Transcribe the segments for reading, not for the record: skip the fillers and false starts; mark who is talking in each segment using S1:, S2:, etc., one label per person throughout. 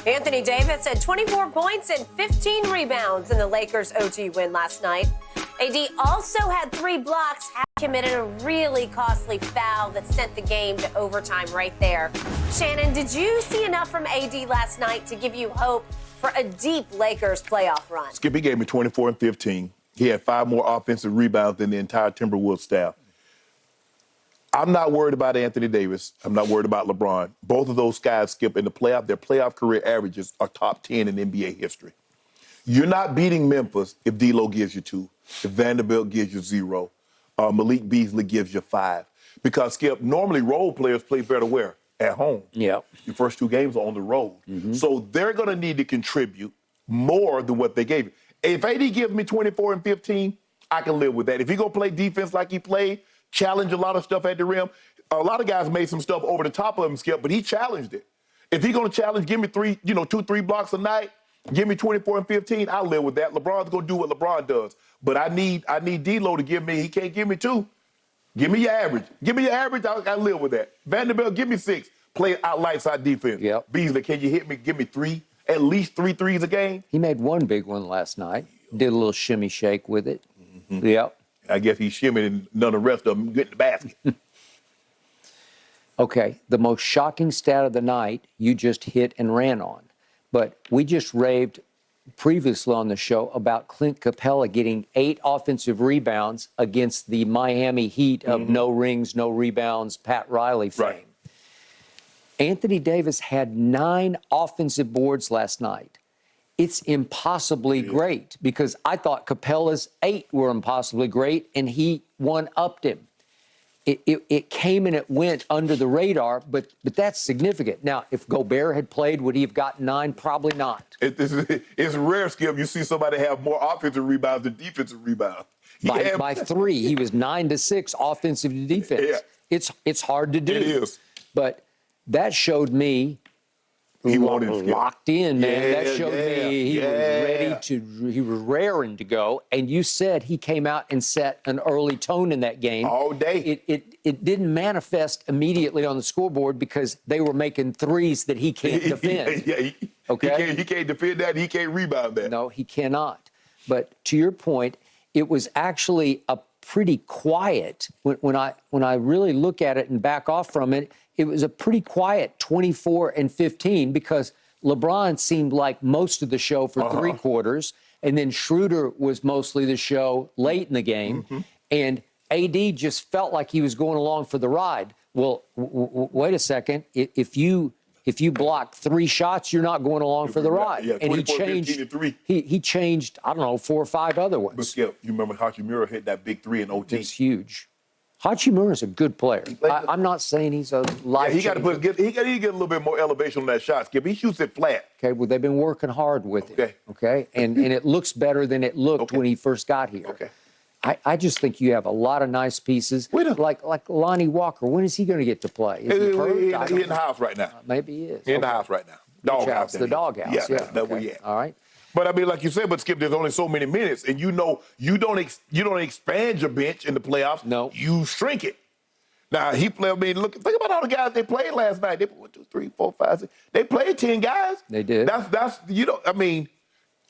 S1: Antony Davis had 24 points and 15 rebounds in the Lakers' OT win last night. AD also had 3 blocks, committed a really costly foul that sent the game to overtime right there. Shannon, did you see enough from AD last night to give you hope for a deep Lakers playoff run?
S2: Skip, he gave me 24 and 15. He had 5 more offensive rebounds than the entire Timberwolves staff. I'm not worried about Antony Davis. I'm not worried about LeBron. Both of those guys, Skip, in the playoff, their playoff career averages are top 10 in NBA history. You're not beating Memphis if D'Lo gives you 2, if Vanderbilt gives you 0, Malik Beasley gives you 5. Because, Skip, normally role players play better where? At home.
S3: Yeah.
S2: Your first 2 games are on the road. Mm-hmm. So they're going to need to contribute more than what they gave you. If AD gives me 24 and 15, I can live with that. If he going to play defense like he played, challenge a lot of stuff at the rim. A lot of guys made some stuff over the top of him, Skip, but he challenged it. If he's going to challenge, give me 2-3 blocks a night, give me 24 and 15, I'll live with that. LeBron's going to do what LeBron does. But I need D'Lo to give me, he can't give me 2. Give me your average. Give me your average, I live with that. Vanderbilt, give me 6. Play out lights out defense.
S3: Yep.
S2: Beasley, can you hit me, give me 3, at least 3 threes a game?
S3: He made one big one last night. Did a little shimmy shake with it. Mm-hmm. Yep.
S2: I guess he shimmied and none of the rest of them get in the basket.
S3: Okay, the most shocking stat of the night you just hit and ran on. But we just raved previously on the show about Clint Capella getting 8 offensive rebounds against the Miami Heat of no rings, no rebounds, Pat Riley fame.
S2: Right.
S3: Anthony Davis had 9 offensive boards last night. It's impossibly great because I thought Capella's 8 were impossibly great, and he one-upped him. It came and it went under the radar, but that's significant. Now, if Gobert had played, would he have gotten 9? Probably not.
S2: It's rare, Skip. You see somebody have more offensive rebounds than defensive rebounds.
S3: By 3, he was 9 to 6 offensive to defense.
S2: Yeah.
S3: It's hard to do.
S2: It is.
S3: But that showed me
S2: he wanted
S3: locked in, man. That showed me he was ready to, he was raring to go. And you said he came out and set an early tone in that game.
S2: All day.
S3: It didn't manifest immediately on the scoreboard because they were making threes that he can't defend. Okay?
S2: He can't defend that. He can't rebound that.
S3: No, he cannot. But to your point, it was actually a pretty quiet, when I really look at it and back off from it, it was a pretty quiet 24 and 15 because LeBron seemed like most of the show for 3 quarters, and then Schroeder was mostly the show late in the game, and AD just felt like he was going along for the ride. Well, wait a second. If you block 3 shots, you're not going along for the ride.
S2: Yeah,
S3: and he changed, I don't know, 4 or 5 other ones.
S2: But Skip, you remember Hachimura hit that big 3 in OT?
S3: It's huge. Hachimura is a good player. I'm not saying he's a life
S2: he got to get a little bit more elevation on that shot, Skip. He shoots it flat.
S3: Okay, well, they've been working hard with it. Okay, and it looks better than it looked when he first got here.
S2: Okay.
S3: I just think you have a lot of nice pieces. Like Lonnie Walker. When is he going to get to play? Is he hurt?
S2: He's in the house right now.
S3: Maybe he is.
S2: In the house right now. Doghouse.
S3: The doghouse.
S2: Yeah, that's where he at.
S3: All right.
S2: But I mean, like you said, Skip, there's only so many minutes, and you don't expand your bench in the playoffs.
S3: No,
S2: you shrink it. Now he played. I mean, think about all the guys they played last night. They played 1, 2, 3, 4, 5, 6. They played 10 guys.
S3: They did.
S2: That's I mean,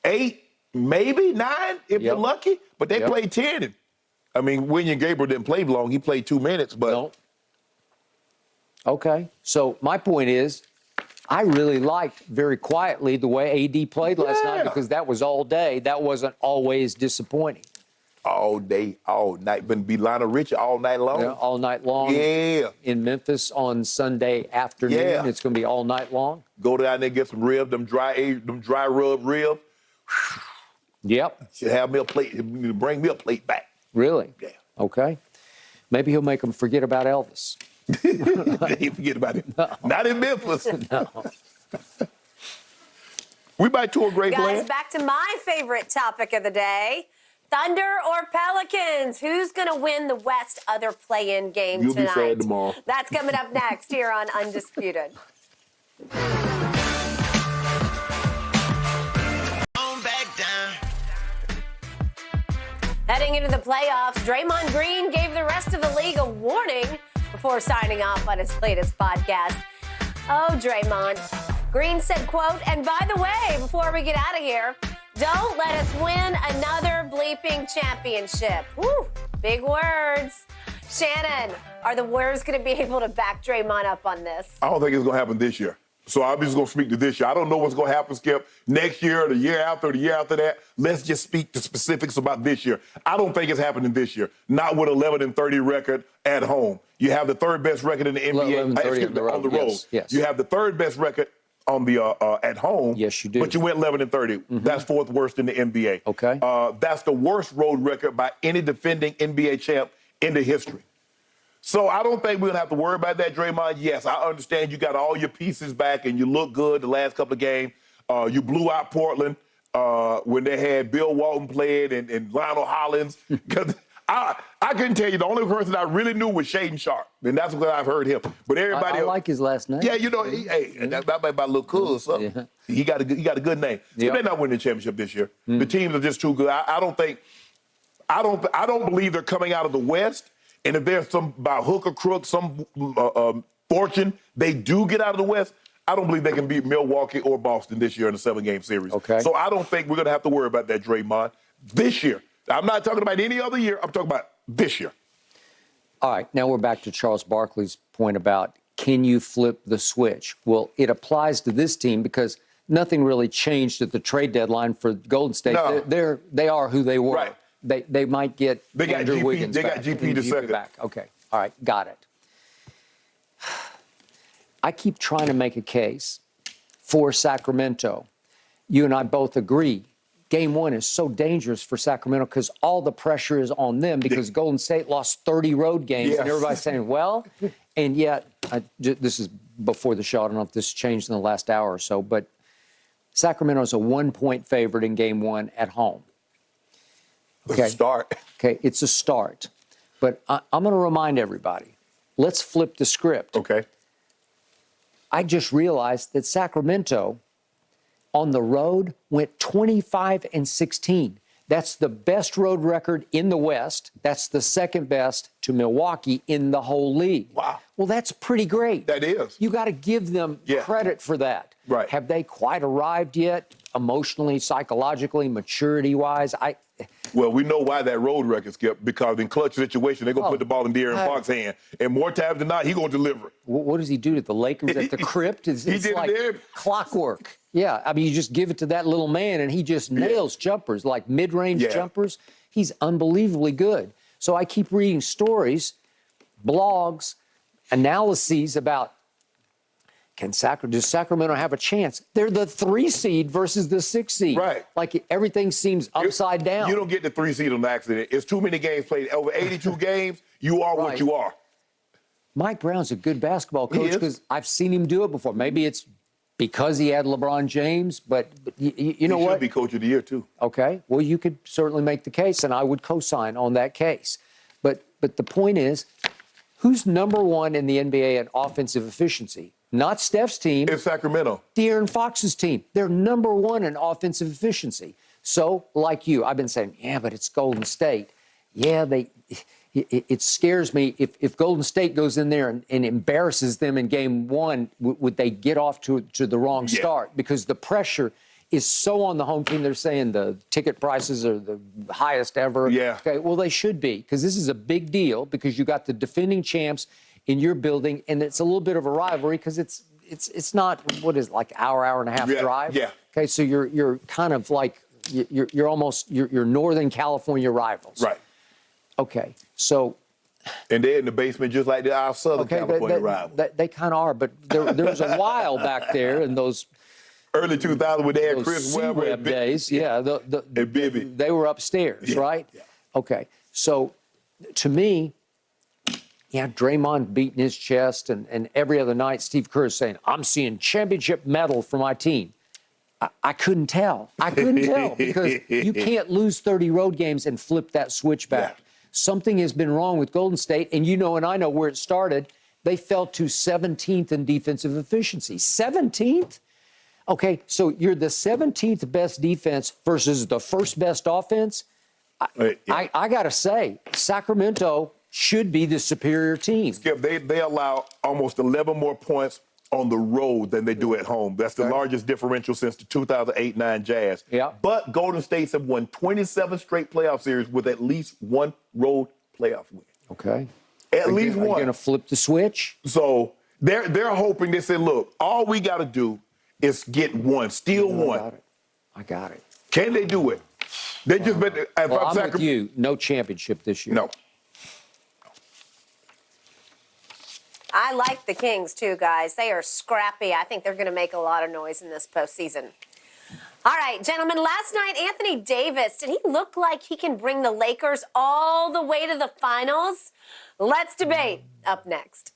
S2: 8, maybe 9 if you're lucky. But they played 10. And, I mean, William Gabriel didn't play long. He played 2 minutes, but.
S3: No. Okay. So my point is, I really liked very quietly the way AD played last night because that was all day. That wasn't always disappointing.
S2: All day, all night. Been be Lionel Richie all night long.
S3: Yeah, all night long.
S2: Yeah.
S3: In Memphis on Sunday afternoon.
S2: Yeah.
S3: It's going to be all night long.
S2: Go down there and get some ribs, them dry rub ribs.
S3: Yep.
S2: Should have me a plate. Bring me a plate back.
S3: Really?
S2: Yeah.
S3: Okay. Maybe he'll make them forget about Elvis.
S2: They forget about it. No. Not in Memphis.
S3: No.
S2: We might tour great
S1: Guys,
S2: plan.
S1: back to my favorite topic of the day. Thunder or Pelicans? Who's going to win the West other play-in game
S2: You'll
S1: tonight?
S2: be sad tomorrow.
S1: That's coming up next here on Undisputed. Heading into the playoffs, Draymond Green gave the rest of the league a warning before signing off on his latest podcast. Oh, Draymond, Green said, quote, and by the way, before we get out of here, don't let us win another bleeping championship. Woo, big words. Shannon, are the Warriors going to be able to back Draymond up on this?
S2: I don't think it's going to happen this year. So I'm just going to speak to this year. I don't know what's going to happen, Skip, next year, the year after, the year after that. Let's just speak the specifics about this year. I don't think it's happening this year. Not with 11-30 record at home. You have the third best record in the NBA
S3: 11-30
S2: on the road.
S3: Yes.
S2: You have the third best record on the at home.
S3: Yes, you do.
S2: But you went 11-30. Mm-hmm. That's fourth worst in the NBA.
S3: Okay.
S2: That's the worst road record by any defending NBA champ in the history. So I don't think we're going to have to worry about that, Draymond. Yes, I understand you got all your pieces back and you look good the last couple of games. You blew out Portland when they had Bill Walton playing and Lionel Hollins. Because I couldn't tell you, the only person I really knew was Shaden Sharp, and that's what I've heard him. But everybody
S3: I like his last name.
S2: Yeah, you know, that might be my little cool or something. Yeah. He got a good name. So they're not winning the championship this year. The teams are just too good. I don't believe they're coming out of the West. And if there's some, by hook or crook, some fortune, they do get out of the West, I don't believe they can beat Milwaukee or Boston this year in a 7-game series.
S3: Okay.
S2: So I don't think we're going to have to worry about that, Draymond, this year. I'm not talking about any other year. I'm talking about this year.
S3: All right. Now we're back to Charles Barkley's point about can you flip the switch? Well, it applies to this team because nothing really changed at the trade deadline for Golden State.
S2: No.
S3: They are who they were.
S2: Right.
S3: They might get Andrew Wiggins
S2: They
S3: back.
S2: got GP the second.
S3: Back. Okay. All right. Got it. I keep trying to make a case for Sacramento. You and I both agree. Game 1 is so dangerous for Sacramento because all the pressure is on them because Golden State lost 30 road games.
S2: Yes.
S3: And everybody's saying, well, and yet, this is before the show. I don't know if this changed in the last hour or so, but Sacramento is a 1-point favorite in Game 1 at home.
S2: Okay. It's a start.
S3: Okay, it's a start. But I'm going to remind everybody, let's flip the script.
S2: Okay.
S3: I just realized that Sacramento on the road went 25-16. That's the best road record in the West. That's the second best to Milwaukee in the whole league.
S2: Wow.
S3: Well, that's pretty great.
S2: That is.
S3: You got to give them credit for that.
S2: Right.
S3: Have they quite arrived yet, emotionally, psychologically, maturity-wise?
S2: Well, we know why that road record, Skip, because in clutch situation, they're going to put the ball in De'Aaron Fox's hand. And more times than not, he's going to deliver.
S3: What does he do to the Lakers at the crypt? It's
S2: did
S3: like clockwork. Yeah, I mean, you just give it to that little man, and he just nails jumpers, like mid-range jumpers. He's unbelievably good. So I keep reading stories, blogs, analyses about does Sacramento have a chance? They're the 3 seed versus the 6 seed.
S2: Right.
S3: Like everything seems upside down.
S2: You don't get the 3 seed on accident. It's too many games played. Over 82 games, you are what you are.
S3: Mike Brown's a good basketball coach because I've seen him do it before. Maybe it's because he had LeBron James, but you know what?
S2: He should be coach of the year, too.
S3: Okay. Well, you could certainly make the case, and I would co-sign on that case. But the point is, who's number 1 in the NBA at offensive efficiency? Not Steph's team.
S2: It's Sacramento.
S3: De'Aaron Fox's team. They're number 1 in offensive efficiency. So, like you, I've been saying, but it's Golden State. Yeah, it scares me. If Golden State goes in there and embarrasses them in Game 1, would they get off to the wrong start? Because the pressure is so on the home team. They're saying the ticket prices are the highest ever.
S2: Yeah.
S3: Okay, well, they should be, because this is a big deal, because you got the defending champs in your building, and it's a little bit of a rivalry because it's not, what is it, like hour and a half drive?
S2: Yeah.
S3: Okay, so you're kind of like, you're almost Northern California rivals.
S2: Right.
S3: Okay, so.
S2: And they're in the basement just like our Southern California rivals.
S3: They kind of are, but there was a while back there in those
S2: early 2000s when they had Chris Webber
S3: and days. Yeah,
S2: and Bibby.
S3: They were upstairs, right?
S2: Yeah.
S3: Okay, so to me, Draymond beating his chest, and every other night Steve Kerr is saying, I'm seeing championship medal for my team. I couldn't tell. Because you can't lose 30 road games and flip that switch back. Yeah. Something has been wrong with Golden State, and and I know where it started. They fell to 17th in defensive efficiency. 17th? Okay, so you're the 17th best defense versus the first best offense. I got to say, Sacramento should be the superior team.
S2: Skip, they allow almost 11 more points on the road than they do at home. That's the largest differential since the 2008-9 Jazz.
S3: Yeah.
S2: But Golden States have won 27 straight playoff series with at least one road playoff win.
S3: Okay.
S2: At least
S3: Are you
S2: one.
S3: going to flip the switch?
S2: So they're hoping. They said, look, all we got to do is get one, steal one.
S3: I got it.
S2: Can they do it? They just bet.
S3: Well, I'm with you. No championship this year.
S2: No.
S1: I like the Kings, too, guys. They are scrappy. I think they're going to make a lot of noise in this postseason. All right, gentlemen, last night, Anthony Davis, did he look like he can bring the Lakers all the way to the finals? Let's debate up next.